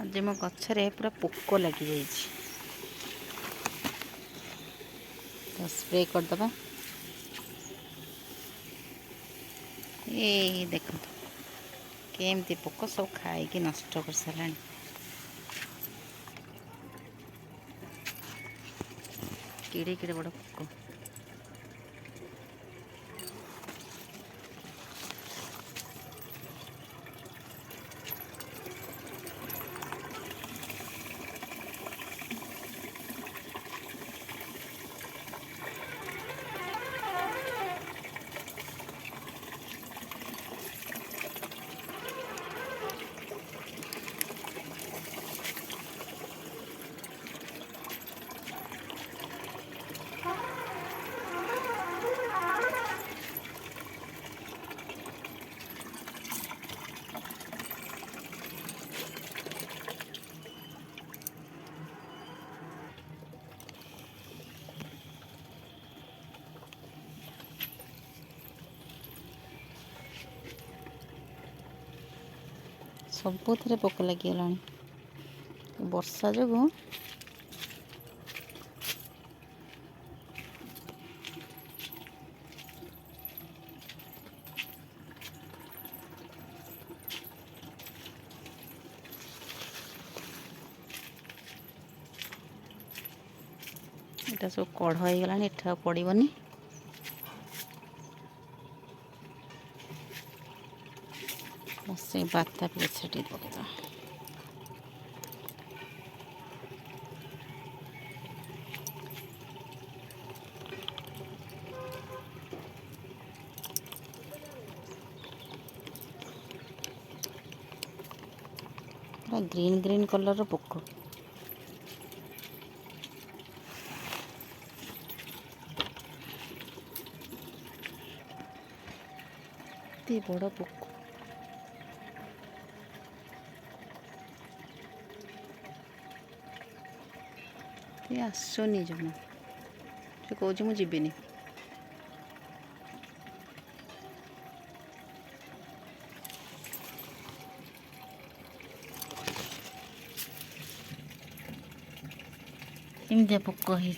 आज मो गछरे पूरा पोक लगी जाइए तो स्प्रे करदे। ये देखो केमती पोक सब खाई नष्ट कर सारा किड़े किड़े बड़ पोक। सबुथ पोक लगिगला वर्षा जो एटा सब कढ़ हो गला एठा पड़ोनी से बाता पे छेटी पकेदा। पूरा ग्रीन ग्रीन कलर पोक बड़ पोक ये आसुनी जमा से कौच मुझे एमती पोक है।